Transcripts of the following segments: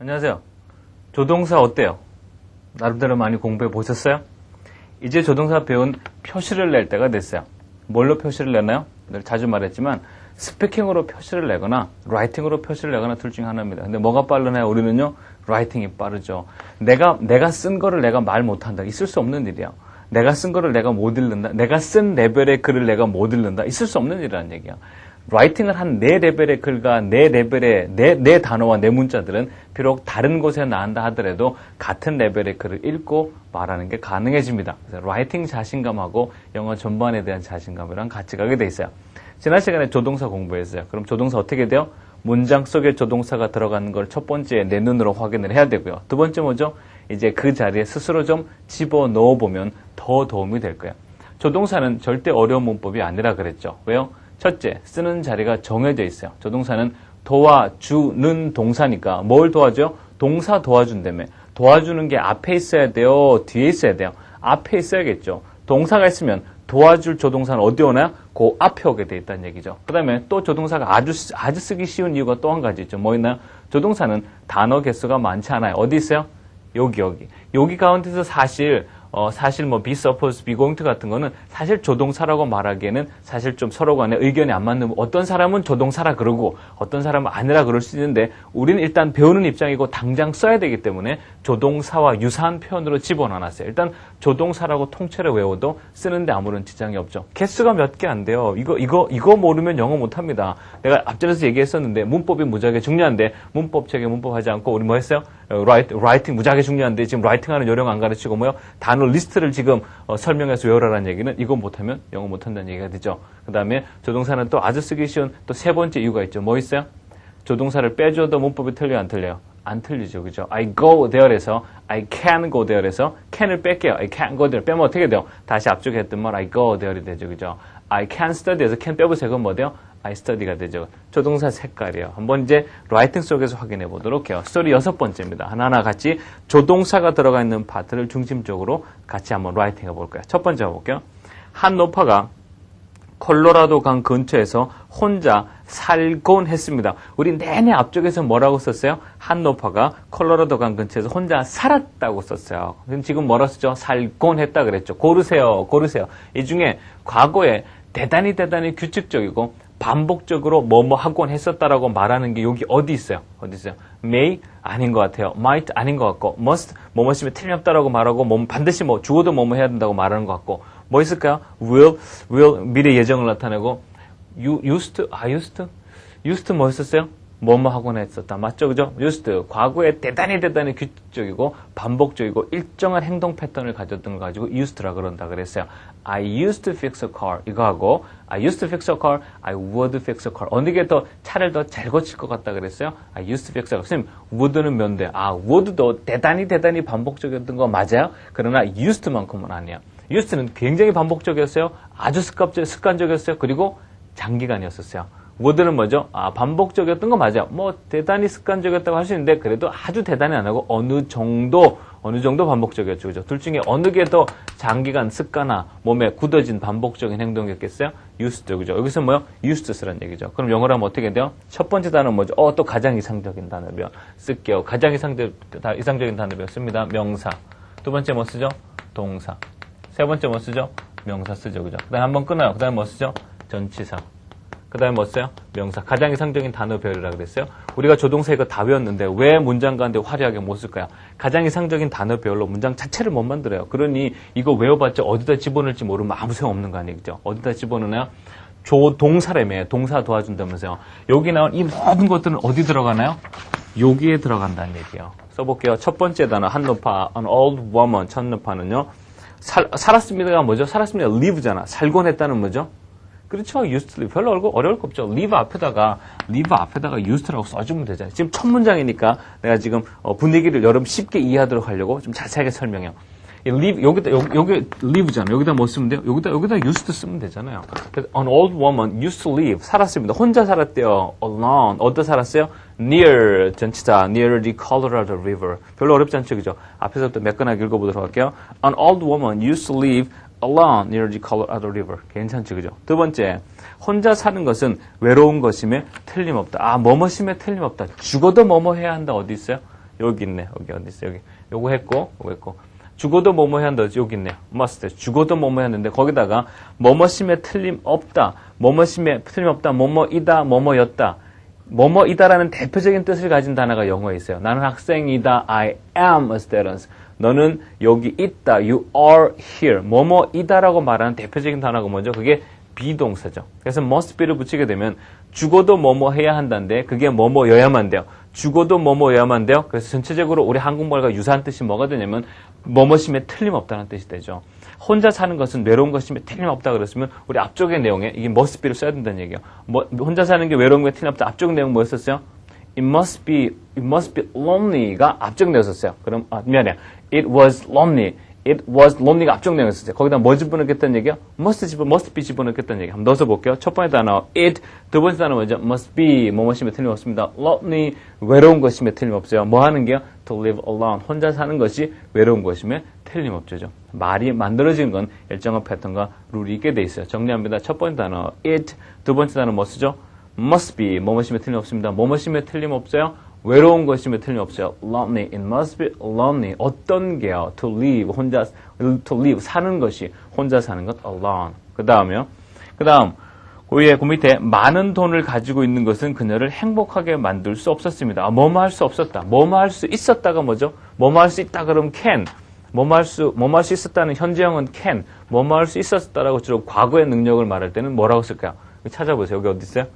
안녕하세요. 조동사 어때요? 나름대로 많이 공부해 보셨어요? 이제 조동사 배운 표시를 낼 때가 됐어요. 뭘로 표시를 내나요? 늘 자주 말했지만 스피킹으로 표시를 내거나 라이팅으로 표시를 내거나 둘 중에 하나입니다. 근데 뭐가 빠르나요? 우리는요. 라이팅이 빠르죠. 내가 쓴 거를 내가 말 못한다. 있을 수 없는 일이야. 내가 쓴 거를 내가 못 읽는다. 내가 쓴 레벨의 글을 내가 못 읽는다. 있을 수 없는 일이라는 얘기야. 라이팅을 한 내 레벨의 글과 내 레벨의 내 단어와 내 문자들은 비록 다른 곳에 나온다 하더라도 같은 레벨의 글을 읽고 말하는 게 가능해집니다. 그래서 라이팅 자신감하고 영어 전반에 대한 자신감이랑 같이 가게 돼 있어요. 지난 시간에 조동사 공부했어요. 그럼 조동사 어떻게 돼요? 문장 속에 조동사가 들어가는 걸 첫 번째 내 눈으로 확인을 해야 되고요. 두 번째 뭐죠? 이제 그 자리에 스스로 좀 집어넣어 보면 더 도움이 될 거예요. 조동사는 절대 어려운 문법이 아니라 그랬죠. 왜요? 첫째, 쓰는 자리가 정해져 있어요. 조동사는 도와주는 동사니까 뭘 도와줘요? 동사 도와준다며. 도와주는 게 앞에 있어야 돼요? 뒤에 있어야 돼요? 앞에 있어야겠죠. 동사가 있으면 도와줄 조동사는 어디 오나요? 그 앞에 오게 돼 있다는 얘기죠. 그 다음에 또 조동사가 아주 쓰기 쉬운 이유가 또 한 가지 있죠. 뭐 있나요? 조동사는 단어 개수가 많지 않아요. 어디 있어요? 여기 가운데서 사실 뭐 be supposed, be going to 같은 거는 사실 조동사라고 말하기에는 사실 좀 서로 간에 의견이 안 맞는, 어떤 사람은 조동사라 그러고 어떤 사람은 아니라 그럴 수 있는데 우리는 일단 배우는 입장이고 당장 써야 되기 때문에 조동사와 유사한 표현으로 집어넣어놨어요. 일단 조동사라고 통째로 외워도 쓰는데 아무런 지장이 없죠. 개수가 몇 개 안 돼요. 이거 모르면 영어 못합니다. 내가 앞전에서 얘기했었는데 문법이 무지하게 중요한데 문법책에 문법하지 않고 우리 뭐 했어요? 라이팅 무지하게 중요한데 지금 라이팅하는 요령 안 가르치고 뭐요? 단어 리스트를 지금 설명해서 외우라는 얘기는 이거 못하면 영어 못한다는 얘기가 되죠. 그 다음에 조동사는 또 아주 쓰기 쉬운 또 세 번째 이유가 있죠. 뭐 있어요? 조동사를 빼줘도 문법이 틀려요? 안 틀려요? 안 틀리죠. 그죠? I go there에서 I can go there에서 can을 뺄게요. I can go there 빼면 어떻게 돼요? 다시 앞쪽에 했던 말 I go there이 되죠. 그죠? I can study에서 can 빼보세요. 그건 뭐 돼요? I study가 되죠. 조동사 색깔이에요. 한번 이제 라이팅 속에서 확인해 보도록 해요. 스토리 6번째입니다. 하나하나 같이 조동사가 들어가 있는 파트를 중심적으로 같이 한번 라이팅 해볼까요? 첫 번째 해볼게요. 한 노파가 콜로라도 강 근처에서 혼자 살곤 했습니다. 우리 내내 앞쪽에서 뭐라고 썼어요? 한 노파가 콜로라도 강 근처에서 혼자 살았다고 썼어요. 지금 뭐라 썼죠? 살곤 했다 그랬죠. 고르세요. 이 중에 과거에 대단히 규칙적이고 반복적으로 뭐뭐 하곤 했었다라고 말하는 게 여기 어디 있어요? may 아닌 것 같아요. might 아닌 것 같고 must 뭐뭐 쓰면 틀림없다라고 말하고 뭐 반드시 뭐 죽어도 뭐뭐 해야 된다고 말하는 것 같고 뭐 있을까요? will 미래 예정을 나타내고 used 뭐 했었어요? 뭐뭐 하곤 했었다. 맞죠? 그죠? used 과거에 대단히 규칙적이고 반복적이고 일정한 행동 패턴을 가졌던 걸 가지고 used라 그런다 그랬어요. I used to fix a car 이거 하고 I used to fix a car, I would fix a car. 어느 게 더 차를 더 잘 고칠 것 같다 그랬어요? I used to fix a car. 선생님, would는 면대. would도 대단히 반복적이었던 거 맞아요? 그러나 used만큼은 아니에요. used는 굉장히 반복적이었어요. 아주 습관적이었어요. 그리고 장기간이었었어요. would는 뭐죠? 반복적이었던 거 맞아요. 뭐 대단히 습관적이었다고 할 수 있는데 그래도 아주 대단히 안 하고 어느 정도 반복적이었죠. 그죠? 둘 중에 어느 게 더 장기간 습관화, 몸에 굳어진 반복적인 행동이었겠어요? used, 그죠? 여기서 뭐요? used 쓰란 얘기죠. 그럼 영어로 하면 어떻게 돼요? 첫 번째 단어는 뭐죠? 또 가장 이상적인 단어면 쓸게요. 가장 이상적인 단어면 씁니다. 명사. 두 번째 뭐 쓰죠? 동사. 세 번째 뭐 쓰죠? 명사 쓰죠. 그죠? 그 다음에 한번 끊어요. 그 다음에 뭐 쓰죠? 전치사. 그 다음에 뭐 써요? 명사. 가장 이상적인 단어 배열이라 그랬어요. 우리가 조동사 이거 다 외웠는데 왜 문장 가운데 화려하게 못 쓸까요? 가장 이상적인 단어 배열로 문장 자체를 못 만들어요. 그러니 이거 외워봤자 어디다 집어넣을지 모르면 아무 소용 없는 거 아니겠죠? 어디다 집어넣나요? 조동사라며. 동사 도와준다면서요. 여기 나온 이 모든 것들은 어디 들어가나요? 여기에 들어간다는 얘기예요. 써볼게요. 첫 번째 단어 한노파, an old woman. 첫 노파는요. 살았습니다가 뭐죠? 살았습니다. live잖아. 살곤 했다는 뭐죠? 그렇죠. used to live. 별로 어려울 거 없죠. live 앞에다가 used라고 써주면 되잖아요. 지금 첫 문장이니까 내가 지금 분위기를 여러분 쉽게 이해하도록 하려고 좀 자세하게 설명해요. live, 여기 live잖아요. 여기다 뭐 쓰면 돼요? 여기다 used 쓰면 되잖아요. An old woman used to live. 살았습니다. 혼자 살았대요. alone. 어디다 살았어요? near, 전치사, near the Colorado River. 별로 어렵지 않죠, 그죠? 앞에서부터 매끈하게 읽어보도록 할게요. An old woman used to live alone near the Colorado River. 괜찮죠, 그죠? 두 번째, 혼자 사는 것은 외로운 것임에 틀림없다. 뭐뭐심에 틀림없다. 죽어도 뭐뭐 해야 한다. 어디 있어요? 여기 있네. 여기 어디 있어? 여기. 요거 했고. 죽어도 뭐뭐 해야 한다. 여기 있네요. must. 죽어도 뭐뭐 해야 하는데 거기다가 뭐뭐심에 틀림없다. 뭐뭐심에 틀림없다. 뭐뭐이다. 뭐뭐였다. 뭐뭐이다라는 대표적인 뜻을 가진 단어가 영어에 있어요. 나는 학생이다. I am a student. 너는 여기 있다. You are here. 뭐뭐이다라고 말하는 대표적인 단어가 뭐죠? 그게 비동사죠. 그래서 must be를 붙이게 되면 죽어도 뭐뭐 해야 한다는데 그게 뭐뭐여야만 돼요. 죽어도 뭐뭐여야만 돼요. 그래서 전체적으로 우리 한국말과 유사한 뜻이 뭐가 되냐면 뭐뭐심에 틀림없다는 뜻이 되죠. 혼자 사는 것은 외로운 것임에 틀림없다 그랬으면 우리 앞쪽의 내용에 이게 must be를 써야 된다는 얘기예요. 혼자 사는 게 외로운 게 틀림없다. 앞쪽 내용 뭐였었어요? It must be lonely가 앞쪽 내용이었어요. 그럼 미안해요. It was lonely가 앞쪽 내용이었어요. 거기다 뭐 집어넣겠다는 얘기야? must be 집어넣겠다는 얘기. 한번 넣어서 볼게요. 첫 번째 단어 it, 두 번째 단어 뭐죠? must be 뭐뭐심에 틀림없습니다. lonely 외로운 것임에 틀림없어요. 뭐 하는 게요? to live alone 혼자 사는 것이 외로운 것임에 틀림없죠. 말이 만들어지는 건 일정한 패턴과 룰이 있게 돼 있어요. 정리합니다. 첫 번째 단어 it, 두 번째 단어 뭐 쓰죠? must be 뭐뭐심에 틀림없습니다. 뭐뭐심에 틀림없어요. 외로운 것임에 틀림없어요. lonely, it must be lonely. 어떤 게요? to live, to live, 사는 것이, 혼자 사는 것, alone. 그 다음, 그 밑에, 많은 돈을 가지고 있는 것은 그녀를 행복하게 만들 수 없었습니다. 뭐뭐 할 수 없었다. 뭐뭐 할 수 있었다가 뭐죠? 뭐뭐 할 수 있다 그러면 can. 뭐뭐 할 수 있었다는 현재형은 can. 뭐뭐 할 수 있었다라고 주로 과거의 능력을 말할 때는 뭐라고 쓸까요? 찾아보세요. 여기 어디 있어요?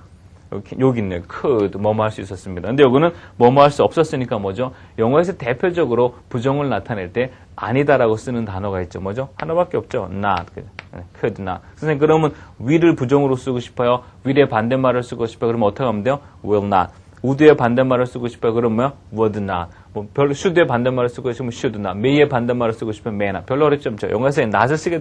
여기 있네요. could, 뭐뭐 할 수 있었습니다. 근데 여기는 뭐뭐 할 수 없었으니까 뭐죠? 영어에서 대표적으로 부정을 나타낼 때 아니다라고 쓰는 단어가 있죠. 뭐죠? 하나밖에 없죠. not, could not. 선생님 그러면 will을 부정으로 쓰고 싶어요? will의 반대말을 쓰고 싶어요? 그러면 어떻게 하면 돼요? will not. would의 반대말을 쓰고 싶어요? 그러면 would not. 별로 should의 반대말을 쓰고 싶으면 should not. may의 반대말을 쓰고 싶으면 may not. 별로 어렵지 않죠. 영어에서 not을 쓰게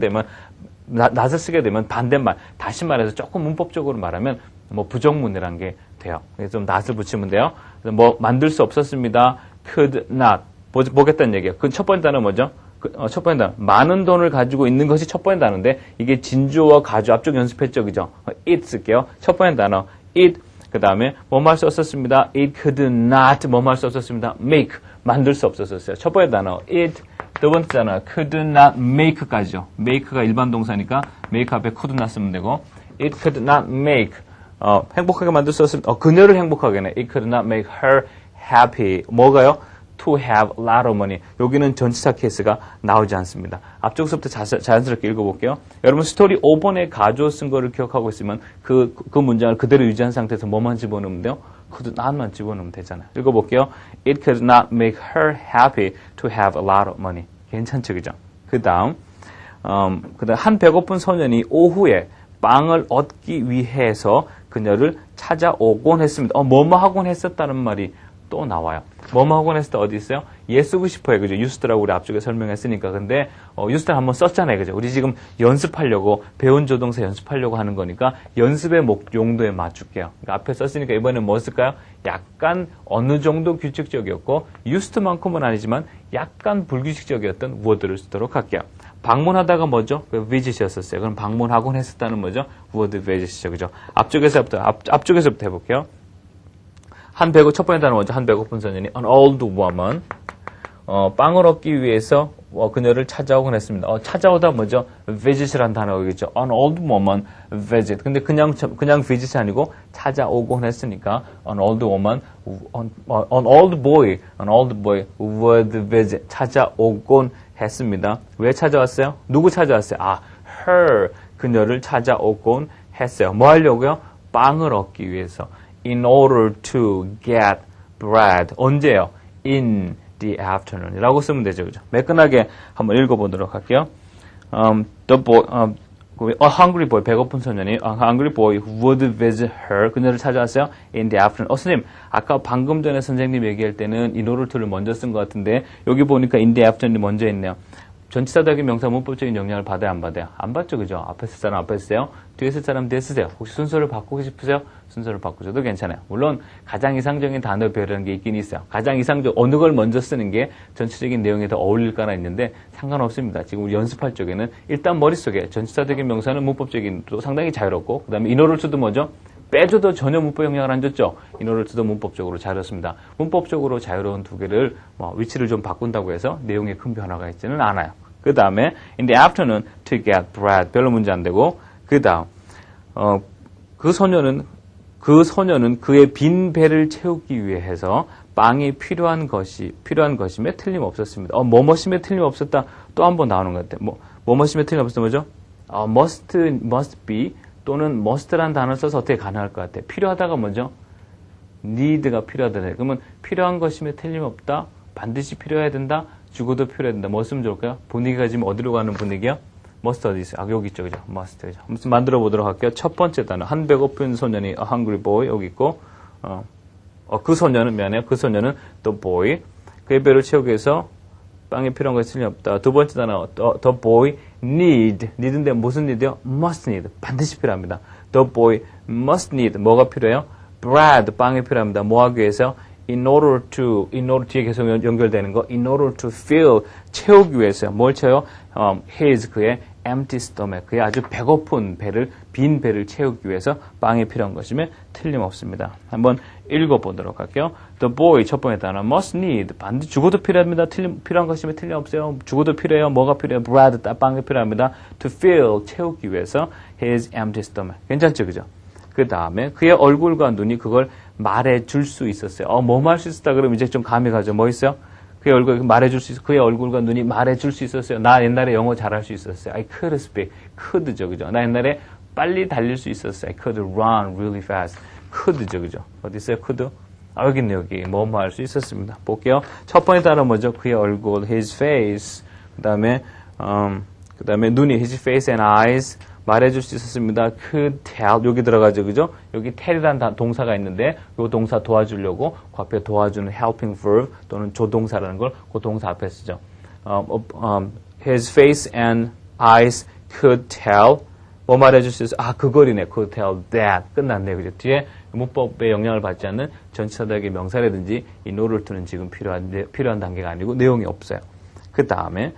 되면 반대말, 다시 말해서 조금 문법적으로 말하면 부정문이라는 게 돼요. 그래서 좀 not을 붙이면 돼요. 그래서 만들 수 없었습니다. could not. 보겠다는 얘기예요. 그 첫 번째 단어 뭐죠? 첫 번째 단어. 많은 돈을 가지고 있는 것이 첫 번째 단어인데, 이게 진주어 가주 앞쪽 연습했죠. 그죠? it 쓸게요. 첫 번째 단어. it. 그 다음에 뭐뭐 할 수 없었습니다. it could not. 뭐뭐 할 수 없었습니다. make. 만들 수 없었어요. 첫 번째 단어. it. 두 번째 단어. could not make까지죠. make가 일반 동사니까 make 앞에 could not 쓰면 되고, it could not make. 행복하게 만들 수 없습니다. 그녀를 행복하게 해. It could not make her happy. 뭐가요? To have a lot of money. 여기는 전치사 케이스가 나오지 않습니다. 앞쪽서부터 자연스럽게 읽어볼게요. 여러분 스토리 5번에 가주어 쓴 거를 기억하고 있으면 그 문장을 그대로 유지한 상태에서 뭐만 집어넣으면 돼요? could not만 집어넣으면 되잖아요. 읽어볼게요. It could not make her happy to have a lot of money. 괜찮죠, 그죠? 그 다음 한 배고픈 소년이 오후에 빵을 얻기 위해서 그녀를 찾아오곤 했습니다. 뭐뭐 하곤 했었다는 말이 또 나와요. 뭐뭐 하곤 했을 때 어디 있어요? 얘 쓰고 싶어요. 그죠? used라고 우리 앞쪽에 설명했으니까. 근데, used를 한번 썼잖아요. 그죠? 우리 지금 연습하려고, 배운 조동사 연습하려고 하는 거니까 연습의 용도에 맞출게요. 그러니까 앞에 썼으니까 이번엔 뭐 쓸까요? 약간 어느 정도 규칙적이었고, used만큼은 아니지만 약간 불규칙적이었던 word를 쓰도록 할게요. 방문하다가 뭐죠? visit이었었어요. 그럼 방문하곤 했었다는 뭐죠? word visit이죠. 그죠? 앞쪽에서부터 해볼게요. 첫 번째 단어 먼저 한 배고픈 소년이 an old woman 빵을 얻기 위해서 그녀를 찾아오곤 했습니다. 찾아오다 뭐죠? visit이라는 단어가 있죠. an old woman visit. 근데 그냥 visit이 아니고 찾아오곤 했으니까 an old woman, an old boy would visit. 찾아오곤 했습니다. 왜 찾아왔어요? 누구 찾아왔어요? her. 그녀를 찾아오곤 했어요. 뭐 하려고요? 빵을 얻기 위해서. In order to get bread. 언제요? In the afternoon. 이라고 쓰면 되죠. 그죠? 매끈하게 한번 읽어보도록 할게요. The boy, a hungry boy, 배고픈 소년이 a hungry boy would visit her. 그녀를 찾아왔어요. In the afternoon. 선생님, 아까 방금 전에 선생님 얘기할 때는 in order to를 먼저 쓴 것 같은데 여기 보니까 in the afternoon이 먼저 있네요. 전치사적인 명사 문법적인 영향을 받아요, 안 받아요? 안 받죠, 그죠? 앞에 쓸 사람 앞에 쓰세요. 뒤에 쓸 사람 뒤에 쓰세요. 혹시 순서를 바꾸고 싶으세요? 순서를 바꾸셔도 괜찮아요. 물론 가장 이상적인 단어별이라는 게 있긴 있어요. 가장 어느 걸 먼저 쓰는 게 전체적인 내용에 더 어울릴까나 있는데 상관없습니다. 지금 우리 연습할 적에는 일단 머릿속에 전치사적인 명사는 문법적인 또 상당히 자유롭고 그 다음에 in order to도 뭐죠? 빼줘도 전혀 문법 영향을 안 줬죠. in order to도 문법적으로 자유롭습니다. 문법적으로 자유로운 두 개를 위치를 좀 바꾼다고 해서 내용에 큰 변화가 있지는 않아요. 그 다음에 in the afternoon to get bread 별로 문제 안 되고 그 다음 그 소녀는 그의 빈 배를 채우기 위해서 빵이 필요한 것임에 틀림없었습니다. 뭐뭐심에 틀림없었다 또 한 번 나오는 것 같아요. 뭐뭐심에 틀림없었다 뭐죠? must be 또는 must란 단어를 써서 어떻게 가능할 것 같아요? 필요하다가 뭐죠? need가 필요하다. 그러면 필요한 것임에 틀림없다. 반드시 필요해야 된다. 죽어도 필요해야 된다. 뭐 쓰면 좋을까요? 분위기가 지금 어디로 가는 분위기야? must 어디 있어요? 여기 있죠. 그죠? must. 그죠? 한번 만들어 보도록 할게요. 첫 번째 단어. 한 배고픈 소년이 a hungry boy 여기 있고 그 소년은 the boy. 그의 배를 채우기 위해서 빵이 필요한 것이 틀림없다. 두 번째 단어. the boy need인데 무슨 need요? must need. 반드시 필요합니다. the boy must need. 뭐가 필요해요? bread. 빵이 필요합니다. 뭐 하기 위해서? in order to 뒤에 계속 연결되는 거. in order to fill. 채우기 위해서. 뭘 채워요? 그의 empty stomach. 그의 아주 배고픈 배를, 빈 배를 채우기 위해서 빵이 필요한 것임에 틀림없습니다. 한번 읽어보도록 할게요. The boy, 첫 번째 단어, must need. 반드시 죽어도 필요합니다. 필요한 것임에 틀림없어요. 죽어도 필요해요. 뭐가 필요해요? bread, 빵이 필요합니다. To fill, 채우기 위해서 his empty stomach. 괜찮죠? 그죠? 그 다음에 그의 얼굴과 눈이 그걸 말해줄 수 있었어요. 뭐 말 수 있었다 그러면 이제 좀 감이 가죠. 뭐 있어요? 그의 얼굴 말해줄 수 있어. 그의 얼굴과 눈이 말해줄 수 있었어요. 나 옛날에 영어 잘할 수 있었어요. I could speak. could죠, 그죠? 나 옛날에 빨리 달릴 수 있었어요. I could run really fast. could죠, 그죠? 어디 있어요? could? 여기 있네, 여기. 뭐 할 수 있었습니다. 볼게요. 첫 번째 단어 뭐죠? 그의 얼굴, his face. 그 다음에 눈이, his face and eyes. 말해줄 수 있었습니다. could tell. 여기 들어가죠, 그죠? 여기 tell이라는 동사가 있는데, 이 동사 도와주려고 그 앞에 도와주는 helping verb 또는 조동사라는 걸 그 동사 앞에 쓰죠. His face and eyes could tell. 뭐 말해줄 수 있어요? 그거리네. could tell that. 끝났네, 그죠? 뒤에 문법에 영향을 받지 않는 전치사들에게 명사라든지 in order to는 지금 필요한 단계가 아니고 내용이 없어요. 그 다음에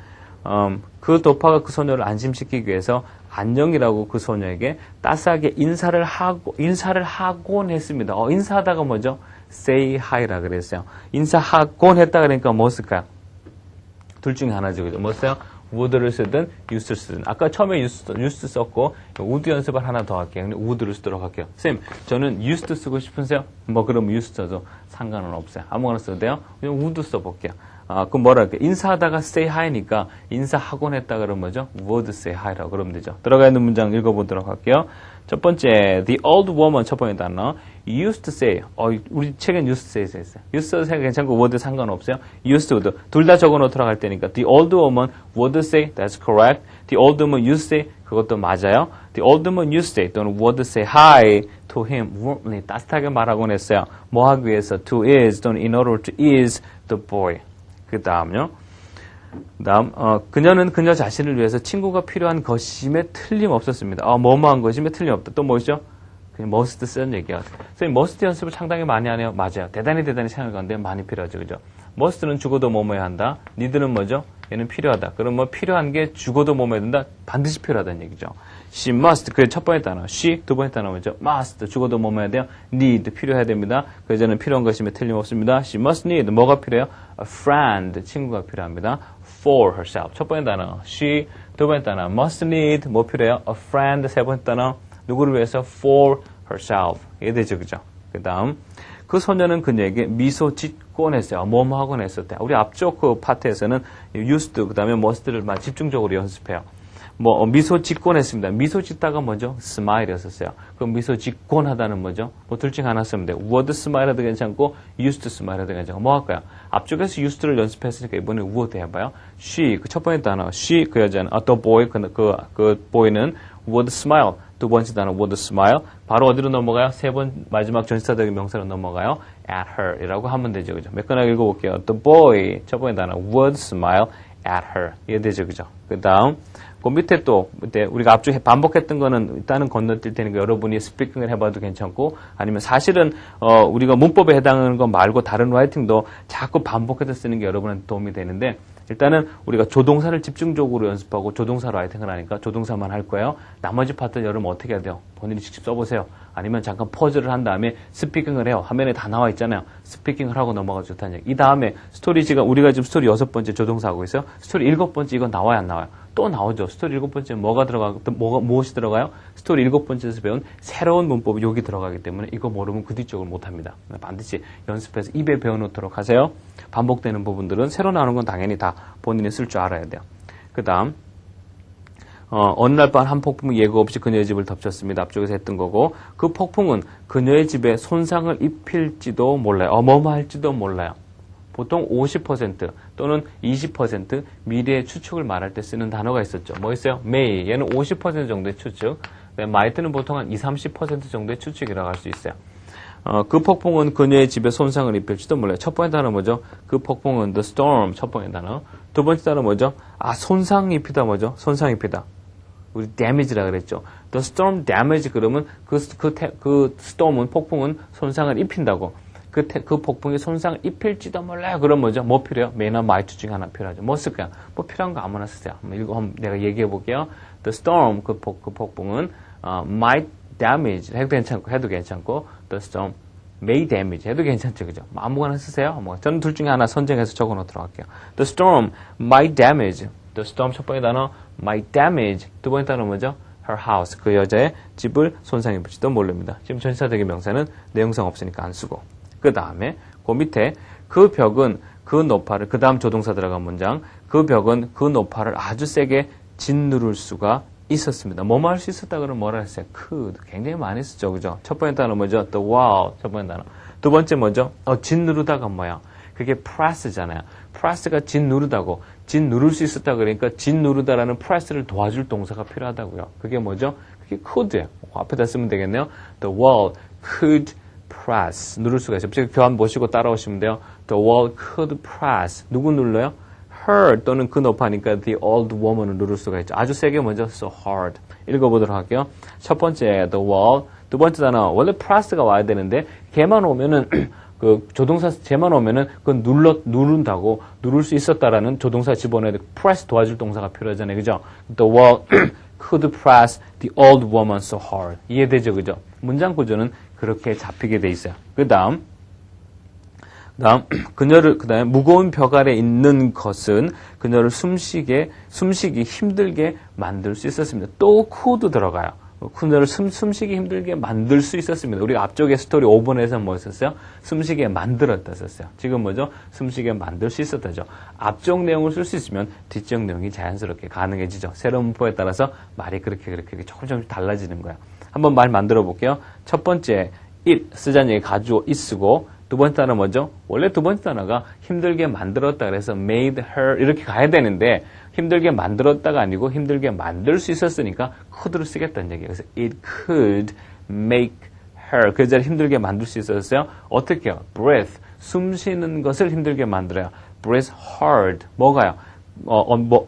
그 도파가 그 소녀를 안심시키기 위해서 안녕이라고 그 소녀에게 따스하게 인사를 하곤 했습니다. 인사하다가 뭐죠? say hi라 그랬어요. 인사하곤 했다 그러니까 뭐 쓸까요? 둘 중에 하나죠. 그죠? 뭐 써요? would를 쓰든 use를 쓰든. 아까 처음에 used 썼고 would 연습을 하나 더 할게요. 근데 would를 쓰도록 할게요. 쌤, 저는 used 쓰고 싶으세요? 그럼 used 써도 상관은 없어요. 아무거나 써도 돼요? 그냥 would 써볼게요. 그럼 뭐라 할게요? 인사하다가 say hi니까 인사하곤 했다 그러면 뭐죠? would say hi라고 그러면 되죠. 들어가 있는 문장 읽어보도록 할게요. 첫 번째, the old woman 첫 번째 단어. used to say. 우리 책엔 used to say 있어요. used to say 괜찮고 would 상관없어요. used to. 둘 다 적어놓도록 할 테니까 the old woman would say. That's correct. The old woman used to say. 그것도 맞아요. The old woman used to say 또는 would say hi to him. warmly. 따뜻하게 말하곤 했어요. 뭐 하기 위해서? to is 또는 in order to is the boy. 그 다음요. 그녀는 그녀 자신을 위해서 친구가 필요한 것임에 틀림없었습니다. 뭐뭐한 것임에 틀림없다. 또 뭐죠? 그냥 must 쓰는 얘기야. 선생님, must 연습을 상당히 많이 하네요. 맞아요. 대단히 생각하는데 많이 필요하죠. 그죠? must는 죽어도 뭐뭐해야 한다. need는 뭐죠? 얘는 필요하다. 그럼 뭐 필요한 게 죽어도 뭐뭐해야 된다? 반드시 필요하다는 얘기죠. She must. 그게 첫 번째 단어. She. 두 번째 단어 뭐죠? Must. 죽어도 뭐뭐해야 돼요? Need. 필요해야 됩니다. 그 여자는 필요한 것임에 틀림없습니다. She must need. 뭐가 필요해요? A friend. 친구가 필요합니다. For herself. 첫 번째 단어. She. 두 번째 단어. Must need. 뭐 필요해요? A friend. 세 번째 단어. 누구를 위해서? For herself. 이해되죠? 그죠? 그 다음. 그 소녀는 그녀에게 미소 짓곤 했어요. 뭐뭐 하곤 했었대. 우리 앞쪽 그 파트에서는 used, 그 다음에 must를 집중적으로 연습해요. 미소 짓곤 했습니다. 미소 짓다가 뭐죠? smile이었었어요. 그럼 미소 짓곤 하다는 뭐죠? 둘 중에 하나 쓰면 돼요. would smile 해도 괜찮고, used to smile 해도 괜찮고, 뭐 할까요? 앞쪽에서 used를 연습했으니까 이번에 would 해봐요. she, 그 첫 번째 단어, she, 그 여자는, the boy, 그 boy는 would smile. 두 번째 단어 would smile. 바로 어디로 넘어가요? 마지막 전치사적인 명사로 넘어가요. at her 이라고 하면 되죠. 그죠? 몇 건 읽어볼게요. The boy. 첫 번째 단어 would smile at her. 이해되죠? 그죠? 그 다음. 그 밑에 또, 우리가 앞쪽에 반복했던 거는 일단은 건너뛸 테니까 여러분이 스피킹을 해봐도 괜찮고, 아니면 사실은, 우리가 문법에 해당하는 거 말고 다른 라이팅도 자꾸 반복해서 쓰는 게 여러분한테 도움이 되는데, 일단은 우리가 조동사를 집중적으로 연습하고 조동사 라이팅을 하니까 조동사만 할 거예요. 나머지 파트는 여러분 어떻게 해야 돼요? 본인이 직접 써보세요. 아니면 잠깐 퍼즐을 한 다음에 스피킹을 해요. 화면에 다 나와 있잖아요. 스피킹을 하고 넘어가 좋다는 얘기. 이 다음에 스토리 우리가 지금 스토리 6번째 조동사 하고 있어요. 스토리 7번째 이건 나와요, 안 나와요? 또 나오죠. 스토리 7번째 무엇이 들어가요? 스토리 7번째에서 배운 새로운 문법이 여기 들어가기 때문에 이거 모르면 그 뒤쪽을 못합니다. 반드시 연습해서 입에 배워놓도록 하세요. 반복되는 부분들은 새로 나오는 건 당연히 다 본인이 쓸 줄 알아야 돼요. 그 다음 어느 날 밤 한 폭풍이 예고 없이 그녀의 집을 덮쳤습니다. 앞쪽에서 했던 거고 그 폭풍은 그녀의 집에 손상을 입힐지도 몰라요. 뭐뭐 할지도 몰라요. 보통 50% 또는 20% 미래의 추측을 말할 때 쓰는 단어가 있었죠. 뭐 있어요? may. 얘는 50% 정도의 추측. might는 보통 한 20-30% 정도의 추측이라고 할 수 있어요. 그 폭풍은 그녀의 집에 손상을 입힐지도 몰라요. 첫 번째 단어 뭐죠? 그 폭풍은 the storm. 첫 번째 단어. 두 번째 단어 뭐죠? 손상 입히다 뭐죠? 손상 입히다. 우리 damage라 그랬죠. The storm damage 그러면 그 storm은 폭풍은 손상을 입힌다고. 그 폭풍이 손상을 입힐지도 몰라요. 그럼 뭐죠? 뭐 필요해요? may나 might 중에 하나 필요하죠. 뭐 쓸까요? 뭐 필요한 거 아무나 쓰세요. 한번 내가 얘기해 볼게요. The storm 그 폭풍은 might damage 해도 괜찮고 the storm may damage 해도 괜찮죠. 그죠? 아무거나 쓰세요. 저는 둘 중에 하나 선정해서 적어 놓도록 할게요. The storm might damage. The storm 첫 번째 단어 might damage. 두 번째 단어 뭐죠? her house. 그 여자의 집을 손상해 볼지도 모릅니다. 지금 전치사적인 명사는 내용상 없으니까 안 쓰고. 그 다음에 그 밑에 그 벽은 그 노파를 그 다음 조동사 들어간 문장 그 벽은 그 노파를 아주 세게 짓누를 수가 있었습니다. 뭐뭐 할 수 있었다 그러면 뭐라 했어요? could. 굉장히 많이 쓰죠. 그죠? 첫 번째 단어 뭐죠? the wall. 첫 번째 단어. 두 번째 뭐죠? 짓누르다가 뭐야? 그게 press잖아요. press가 짓누르다고. 짓누를 수 있었다 그러니까 짓누르다라는 press를 도와줄 동사가 필요하다고요. 그게 뭐죠? 그게 could예요. 앞에다 쓰면 되겠네요. The wall could press. 누를 수가 있어요. 지금 교환 보시고 따라오시면 돼요. The wall could press. 누구 눌러요? her 또는 그 노파니까 the old woman을 누를 수가 있죠. 아주 세게 먼저 so hard. 읽어보도록 할게요. 첫 번째 the wall. 두 번째 단어 원래 press가 와야 되는데 걔만 오면은 그 조동사 쟤만 오면은 그건 누른다고 누를 수 있었다라는 조동사 집어넣어야 돼. press 도와줄 동사가 필요하잖아요. 그죠? The wall could press the old woman so hard. 이해되죠? 그죠? 문장 구조는 그렇게 잡히게 돼 있어요. 그 다음에 무거운 벽 아래 있는 것은 그녀를 숨쉬기 힘들게 만들 수 있었습니다. 또 could 들어가요. 그녀를 숨쉬기 힘들게 만들 수 있었습니다. 우리가 앞쪽에 스토리 5번에서 뭐 했었어요? 숨쉬게 만들었다 썼어요. 지금 뭐죠? 숨쉬게 만들 수 있었다죠. 앞쪽 내용을 쓸 수 있으면 뒤쪽 내용이 자연스럽게 가능해지죠. 새로운 문법에 따라서 말이 그렇게 조금씩 달라지는 거예요. 한번 말 만들어 볼게요. 첫 번째 it 쓰자는 얘기 가지고 it 쓰고 두 번째 단어 뭐죠? 원래 두 번째 단어가 힘들게 만들었다 그래서 made her 이렇게 가야 되는데 힘들게 만들었다가 아니고 힘들게 만들 수 있었으니까 could를 쓰겠다는 얘기예요. 그래서 it could make her 그 여자를 힘들게 만들 수 있었어요. 어떻게 해요? breath 숨 쉬는 것을 힘들게 만들어요. breathe hard 뭐가요?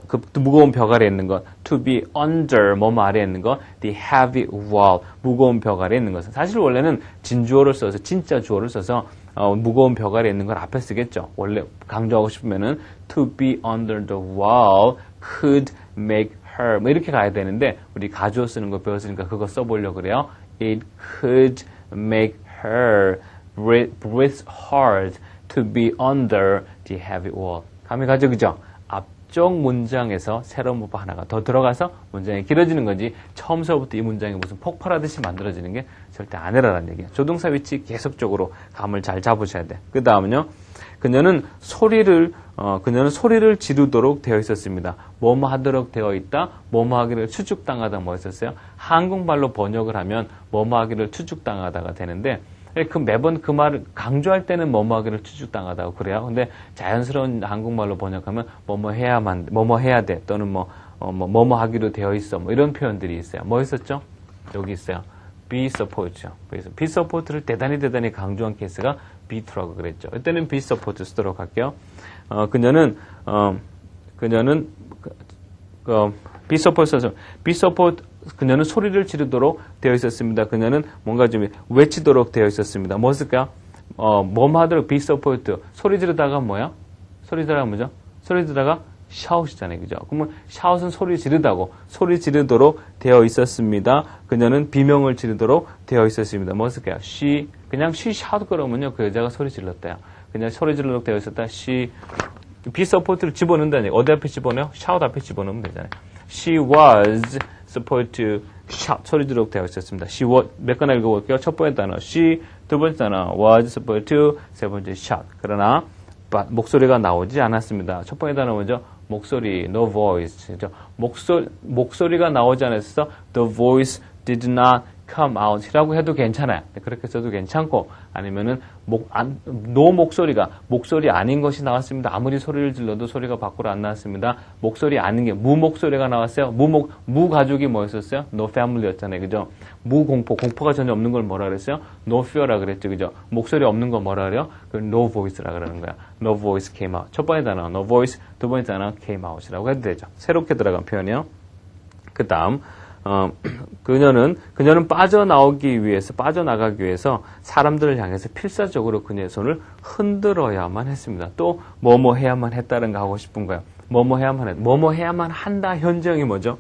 그 무거운 벽 아래 있는 것, to be under, 아래에 있는 것, the heavy wall, 무거운 벽 아래 있는 것은. 사실 원래는 진주어를 써서, 진짜 주어를 써서, 무거운 벽 아래 있는 걸 앞에 쓰겠죠. 원래 강조하고 싶으면은, to be under the wall could make her, 이렇게 가야 되는데, 우리 가주어 쓰는 거 배웠으니까 그거 써보려고 그래요. It could make her breathe hard to be under the heavy wall. 감이 가죠, 그죠? 앞쪽 문장에서 새로운 문법 하나가 더 들어가서 문장이 길어지는 거지 처음서부터 이 문장이 무슨 폭발하듯이 만들어지는 게 절대 아니라는 얘기예요. 조동사 위치 계속적으로 감을 잘 잡으셔야 돼. 그 다음은요. 그녀는 소리를 지르도록 되어 있었습니다. 뭐뭐 하도록 되어 있다. 뭐뭐 하기를 추측당하다 뭐 했었어요. 한국말로 번역을 하면 뭐뭐 하기를 추측당하다가 되는데 매번 그 말을 강조할 때는 뭐뭐 하기를 추측당하다고 그래요. 근데 자연스러운 한국말로 번역하면 뭐뭐 해야 돼 또는 뭐뭐 하기로 되어 있어 뭐 이런 표현들이 있어요. 뭐 있었죠? 여기 있어요. be support죠. 그래서 be support를 대단히 강조한 케이스가 be to라고 그랬죠. 이때는 be support 쓰도록 할게요. 그녀는 be support 써서 be support 그녀는 소리를 지르도록 되어 있었습니다. 그녀는 뭔가 좀 외치도록 되어 있었습니다. 뭐 쓸까요? 뭐뭐 하도록 be support. 소리 지르다가 뭐야? 소리 지르다가 뭐죠? 소리 지르다가 shout이잖아요. 그죠? 그러면 shout은 소리 지르다고, 소리 지르도록 되어 있었습니다. 그녀는 비명을 지르도록 되어 있었습니다. 뭐 쓸까요? 그냥 she shout 그러면요. 그 여자가 소리 질렀대요. 그냥 소리 지르도록 되어 있었다. she, be support를 집어넣는다니. 어디 앞에 집어넣어요? shout 앞에 집어넣으면 되잖아요. She was supposed to shout. 소리 지르도록 되어 있었습니다. She was, 몇 가나 읽어볼게요. 첫 번째 단어, she, 두 번째 단어, was supposed to, 세 번째, shout. 그러나, 목소리가 나오지 않았습니다. 첫 번째 단어 먼저, 목소리, no voice. 그죠? 목소리가 나오지 않았어. The voice did not come out. 이라고 해도 괜찮아요. 그렇게 써도 괜찮고, 아니면은, no 목소리 아닌 것이 나왔습니다. 아무리 소리를 질러도 소리가 밖으로 안 나왔습니다. 목소리 아닌 게, 무목소리가 나왔어요. 무가족이 뭐였었어요? No family였잖아요. 그죠? 공포가 전혀 없는 걸 뭐라 그랬어요? No fear라 그랬죠. 그죠? 목소리 없는 거 뭐라 그래요? no voice라 그러는 거야. No voice came out. 첫 번째 단어, no voice. 두 번째 단어, came out이라고 해도 되죠. 새롭게 들어간 표현이요. 그 다음, 그녀는 빠져나가기 위해서 사람들을 향해서 필사적으로 그녀의 손을 흔들어야만 했습니다. 또, 뭐뭐 해야만 했다는 거 하고 싶은 거야. 뭐뭐 해야만 한다. 현정이 뭐죠?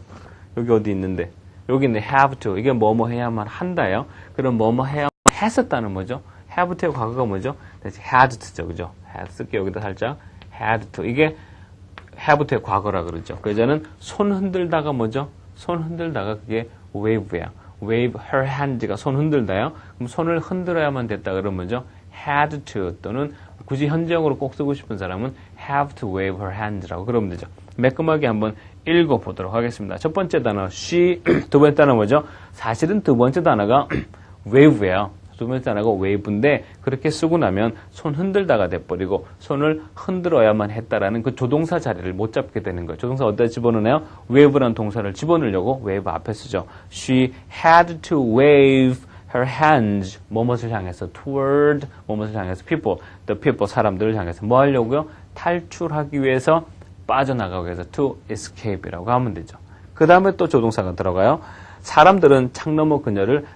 여기 어디 있는데? 여기 있네. have to. 이게 뭐뭐 해야만 한다예요. 그럼 뭐뭐 해야만 했었다는 뭐죠? have to의 과거가 뭐죠? had to죠. 그죠? had 쓸게요. 여기다 살짝. had to. 이게 have to의 과거라 그러죠. 그 여자는 손 흔들다가 뭐죠? 손 흔들다가 그게 wave야. wave her hands가 손 흔들다요. 그럼 손을 흔들어야만 됐다 그러면 뭐죠? had to 또는 굳이 현재형으로 꼭 쓰고 싶은 사람은 have to wave her hands라고 그러면 되죠. 매끈하게 한번 읽어보도록 하겠습니다. 첫 번째 단어 she, 두 번째 단어 뭐죠? 사실은 두 번째 단어가 wave예요. 두 번째 단어가 wave인데 그렇게 쓰고 나면 손 흔들다가 돼버리고 손을 흔들어야만 했다라는 그 조동사 자리를 못 잡게 되는 거예요. 조동사 어디다 집어넣나요? wave라는 동사를 집어넣으려고 wave 앞에 쓰죠. She had to wave her hands 뭐뭇을 향해서 toward 뭐뭇을 향해서 people, the people 사람들을 향해서 뭐 하려고요? 탈출하기 위해서 빠져나가기 위해서 to escape이라고 하면 되죠. 그 다음에 또 조동사가 들어가요. 사람들은 창 너머 그녀를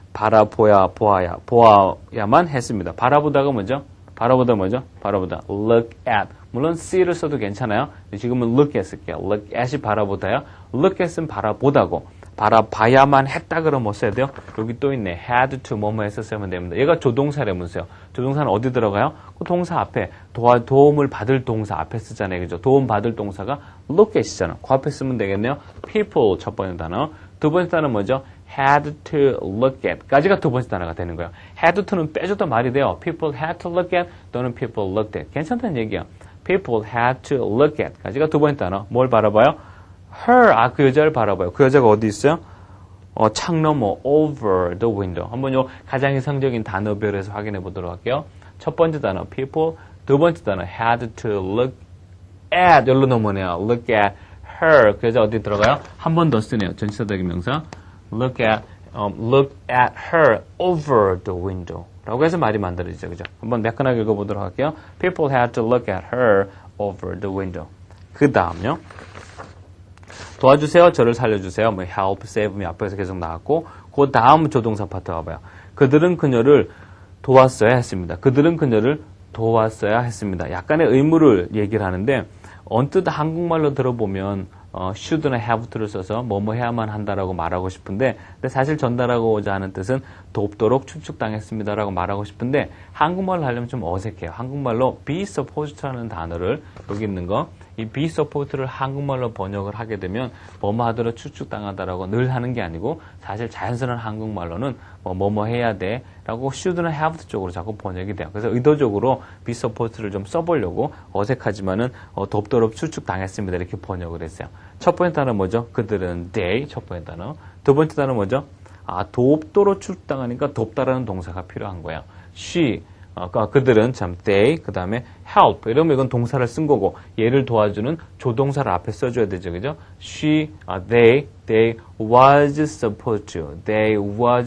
보아야만 했습니다. 바라보다 look at. 물론 see를 써도 괜찮아요. 지금은 look at 쓸게요. look at이 바라보다요. look at은 바라보다고. 바라봐야만 했다 그러면 뭐 써야 돼요? 여기 또 있네. had to 뭐뭐 했었으면 됩니다. 얘가 조동사라면서요. 조동사는 어디 들어가요? 그 동사 앞에 도움을 받을 동사 앞에 쓰잖아요. 그죠? 도움 받을 동사가 look at이잖아. 그 앞에 쓰면 되겠네요. people 첫 번째 단어. 두 번째 단어는 뭐죠? had to look at 까지가 두 번째 단어가 되는 거예요. had to는 빼줘도 말이 돼요. people had to look at 또는 people looked at. 괜찮다는 얘기야. people had to look at 까지가 두 번째 단어. 뭘 바라봐요? her, 그 여자를 바라봐요. 그 여자가 어디 있어요? 창 너머, over the window. 한번 요 가장 이상적인 단어별에서 확인해 보도록 할게요. 첫 번째 단어, people. 두 번째 단어, had to look at. 여기로 넘어네요. look at her. 그 여자 어디 들어가요? 한 번 더 쓰네요. 전치사적인 명사. look at her over the window. 라고 해서 말이 만들어지죠. 그죠? 한번 매끈하게 읽어보도록 할게요. People had to look at her over the window. 그 다음요. 도와주세요. 저를 살려주세요. 뭐 help, save이 앞에서 계속 나왔고 그 다음 조동사 파트 와봐요. 그들은 그녀를 도왔어야 했습니다. 약간의 의무를 얘기를 하는데 언뜻 한국말로 들어보면 should나 have to를 써서 뭐뭐 해야만 한다라고 말하고 싶은데 근데 사실 전달하고자 하는 뜻은 돕도록 추측당했습니다라고 말하고 싶은데 한국말로 하려면 좀 어색해요. 한국말로 be supposed라는 단어를 여기 있는 거 이 be supposed를 한국말로 번역을 하게 되면 뭐뭐 하도록 추측당하다라고 늘 하는 게 아니고 사실 자연스러운 한국말로는 뭐뭐 해야 돼 라고 should나 have to 쪽으로 자꾸 번역이 돼요. 그래서 의도적으로 be supposed를 좀 써보려고 어색하지만은 돕도록 추측당했습니다 이렇게 번역을 했어요. 첫 번째 단어 뭐죠? 그들은 they 첫 번째 단어. 두 번째 단어 뭐죠? 돕도록 추측당하니까 돕다라는 동사가 필요한 거예요. 그들은 they, 그 다음에 help. 이러면 이건 동사를 쓴 거고, 얘를 도와주는 조동사를 앞에 써줘야 되죠. 그죠? they was supposed to. They were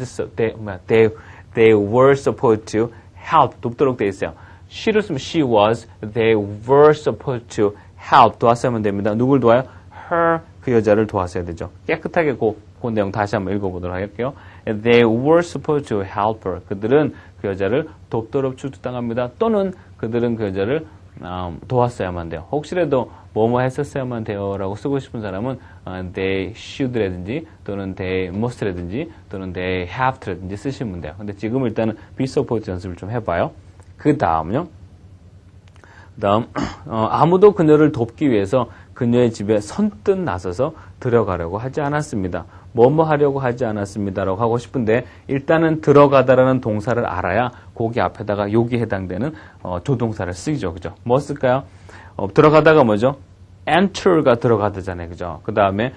supposed to help. 돕도록 돼 있어요. she를 쓰면 she was, they were supposed to help. 도왔으면 됩니다. 누굴 도와요? her, 그 여자를 도왔어야 되죠. 깨끗하게 그 내용 다시 한번 읽어보도록 할게요. They were supposed to help her. 그들은 그 여자를 돕도록 추측당합니다. 또는 그들은 그 여자를 도왔어야만 돼요. 혹시라도 뭐뭐 했었어야만 돼요 라고 쓰고 싶은 사람은 they should라든지 또는 they must라든지 또는 they have라든지 쓰시면 돼요. 근데 지금 일단은 be supposed 연습을 좀 해봐요. 그 다음요. 아무도 그녀를 돕기 위해서 그녀의 집에 선뜻 나서서 들어가려고 하지 않았습니다. 뭐뭐 하려고 하지 않았습니다라고 하고 싶은데 일단은 들어가다라는 동사를 알아야 거기 앞에다가 여기 해당되는 조동사를 쓰죠. 그죠? 뭐 쓸까요? 들어가다가 뭐죠? enter가 들어가다잖아요. 그죠? 그 다음에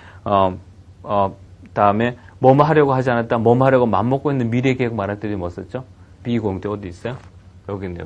다음에 뭐뭐 하려고 하지 않았다. 뭐뭐 하려고 맘먹고 있는 미래 계획 말할 때도 뭐 썼죠? be going to 어디 있어요? 여기 있네.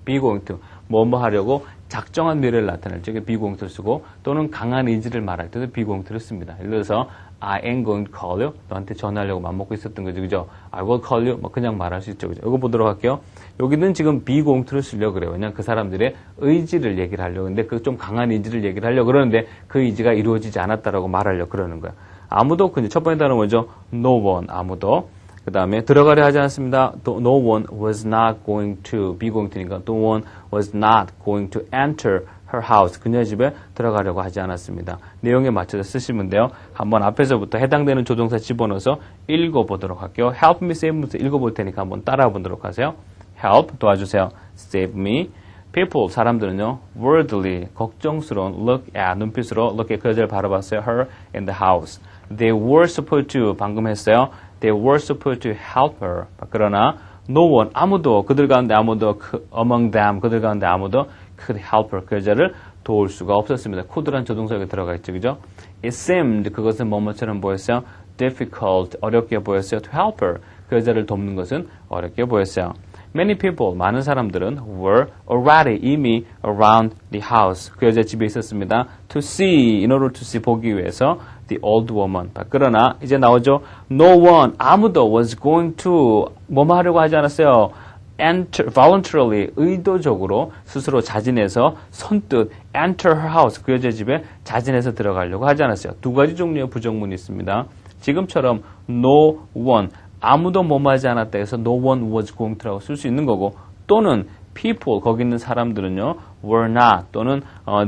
be going to 뭐뭐 하려고 작정한 미래를 나타낼 적에 be going to 쓰고 또는 강한 의지를 말할 때도 be going to를 씁니다. 예를 들어서 I am going to call you. 너한테 전화하려고 맘먹고 있었던 거죠. 그죠? I will call you. 뭐 그냥 말할 수 있죠. 그죠? 이거 보도록 할게요. 여기는 지금 be going to를 쓰려고 그래요. 왜냐면 그 사람들의 의지를 얘기를 하려고 하는데 그 좀 강한 의지를 얘기를 하려고 그러는데 그 의지가 이루어지지 않았다라고 말하려고 그러는 거야. 아무도 첫 번째 단어 뭐죠? No one. 아무도. 그 다음에 들어가려 하지 않았습니다. No one was not going to be going to니까 no one was not going to enter her house. 그녀의 집에 들어가려고 하지 않았습니다. 내용에 맞춰서 쓰시면 돼요. 한번 앞에서부터 해당되는 조동사 집어넣어서 읽어보도록 할게요. Help me save me부터 읽어볼 테니까 한번 따라보도록 하세요. Help 도와주세요. Save me. People 사람들은요. Worldly 걱정스러운 look at 눈빛으로 look at 그녀를 바라봤어요. Her in the house. They were supposed to 방금 했어요. They were supposed to help her. 그러나 no one 아무도 그들 가운데 아무도 among them 그들 가운데 아무도 could help her 그 여자를 도울 수가 없었습니다. could란 조동사가 들어가 있죠, 그죠? It seemed 그것은 뭐뭐처럼 보였어요. difficult 어렵게 보였어요. To help her 그 여자를 돕는 것은 어렵게 보였어요. Many people 많은 사람들은 were already 이미 around the house 그 여자 집에 있었습니다. To see in order to see 보기 위해서 the old woman. 그러나 이제 나오죠. No one 아무도 was going to 뭐뭐 하려고 하지 않았어요. enter voluntarily 의도적으로 스스로 자진해서 선뜻 enter her house 그 여자 집에 자진해서 들어가려고 하지 않았어요. 두 가지 종류의 부정문이 있습니다. 지금처럼 no one 아무도 뭐뭐 하지 않았다 해서 no one was going to라고 쓸 수 있는 거고 또는 people 거기 있는 사람들은요 were not 또는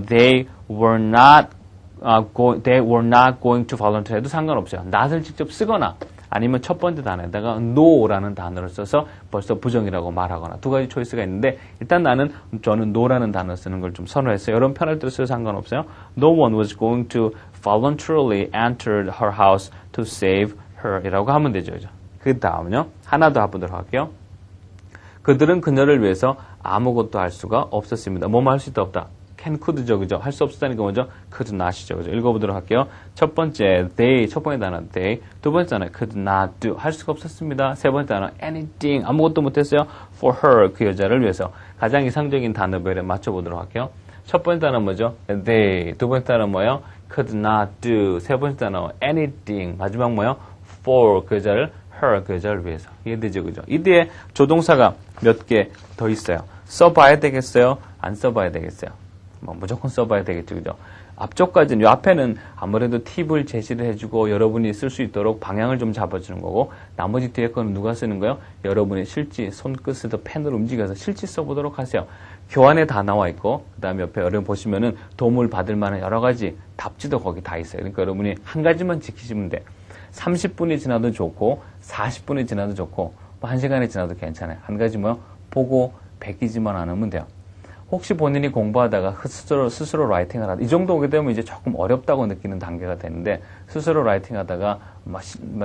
they were not going to volunteer 해도 상관없어요. not을 직접 쓰거나 아니면 첫 번째 단어에다가 no라는 단어를 써서 벌써 부정이라고 말하거나 두 가지 초이스가 있는데 일단 저는 no라는 단어를 쓰는 걸 좀 선호했어요. 여러분 편할 대로 써도 상관없어요. No one was going to voluntarily enter her house to save her 이라고 하면 되죠. 그 다음은요. 하나 더 해보도록 할게요. 그들은 그녀를 위해서 아무것도 할 수가 없었습니다. 뭐뭐 할 수 있다 없다. can, could죠. 그죠? 할 수 없었다니까 뭐죠? could not이죠. 그죠? 읽어보도록 할게요. 첫 번째, they, 첫 번째 단어, they. 두 번째 단어, could not do. 할 수가 없었습니다. 세 번째 단어, anything. 아무것도 못했어요. for her, 그 여자를 위해서. 가장 이상적인 단어별에 맞춰보도록 할게요. 첫 번째 단어 뭐죠? they. 두 번째 단어 뭐예요? could not do. 세 번째 단어, anything. 마지막 뭐예요? for, 그 여자를, her, 그 여자를 위해서. 이해되죠? 그죠? 이 뒤에 조동사가 몇 개 더 있어요. 써봐야 되겠어요? 안 써봐야 되겠어요? 무조건 써봐야 되겠죠. 그죠? 앞쪽까지는, 이 앞에는 아무래도 팁을 제시를 해주고 여러분이 쓸 수 있도록 방향을 좀 잡아주는 거고, 나머지 뒤에 거는 누가 쓰는 거예요? 여러분이 실지, 손끝으로 펜을 움직여서 실지 써보도록 하세요. 교환에 다 나와 있고, 그 다음에 옆에 여러분 보시면은 도움을 받을 만한 여러 가지 답지도 거기 다 있어요. 그러니까 여러분이 한 가지만 지키시면 돼. 30분이 지나도 좋고, 40분이 지나도 좋고, 1시간이 지나도 괜찮아요. 한 가지 뭐요? 보고 베끼지만 않으면 돼요. 혹시 본인이 공부하다가 스스로 라이팅을 하다, 이 정도 오게 되면 이제 조금 어렵다고 느끼는 단계가 되는데, 스스로 라이팅 하다가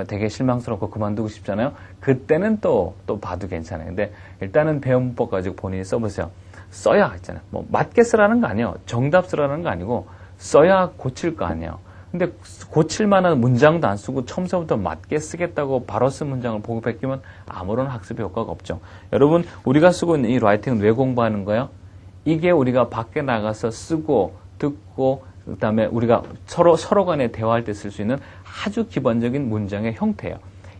되게 실망스럽고 그만두고 싶잖아요? 그때는 또 봐도 괜찮아요. 근데 일단은 배운 문법 가지고 본인이 써보세요. 써야 있잖아요. 맞게 쓰라는 거 아니에요. 정답 쓰라는 거 아니고, 써야 고칠 거 아니에요. 근데 고칠 만한 문장도 안 쓰고 처음부터 맞게 쓰겠다고 바로 쓴 문장을 보고 베끼면 아무런 학습 효과가 없죠. 여러분, 우리가 쓰고 있는 이 라이팅은 왜 공부하는 거예요? 이게 우리가 밖에 나가서 쓰고 듣고 그다음에 우리가 서로 간에 대화할 때 쓸 수 있는 아주 기본적인 문장의 형태예요.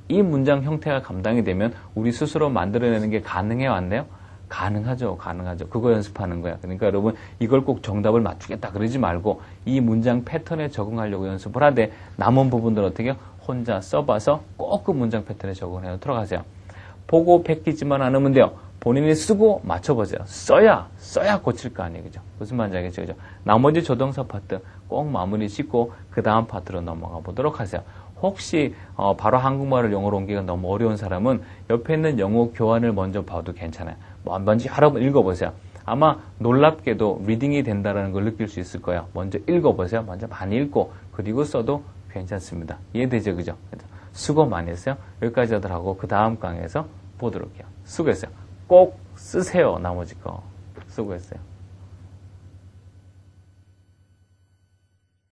이 문장 형태가 감당이 되면 우리 스스로 만들어내는 게 가능해 왔네요? 가능하죠. 그거 연습하는 거야. 그러니까 여러분 이걸 꼭 정답을 맞추겠다 그러지 말고 이 문장 패턴에 적응하려고 연습을 하되 남은 부분들 어떻게 혼자 써봐서 꼭 그 문장 패턴에 적응해서 들어가세요. 보고 베끼지만 않으면 돼요. 본인이 쓰고 맞춰보세요. 써야 고칠 거 아니에요. 그죠? 무슨 말인지 알겠죠? 그죠? 나머지 조동사 파트 꼭 마무리 짓고 그 다음 파트로 넘어가 보도록 하세요. 혹시 바로 한국말을 영어로 옮기기가 너무 어려운 사람은 옆에 있는 영어 교환을 먼저 봐도 괜찮아요. 먼저 여러 번 읽어보세요. 아마 놀랍게도 리딩이 된다는 걸 느낄 수 있을 거예요. 먼저 읽어보세요. 먼저 많이 읽고 그리고 써도 괜찮습니다. 이해되죠? 그죠? 수고 많이 했어요. 여기까지 하더라고 그 다음 강의에서 보도록 해요. 수고했어요. 꼭 쓰세요. 나머지 거. 수고했어요.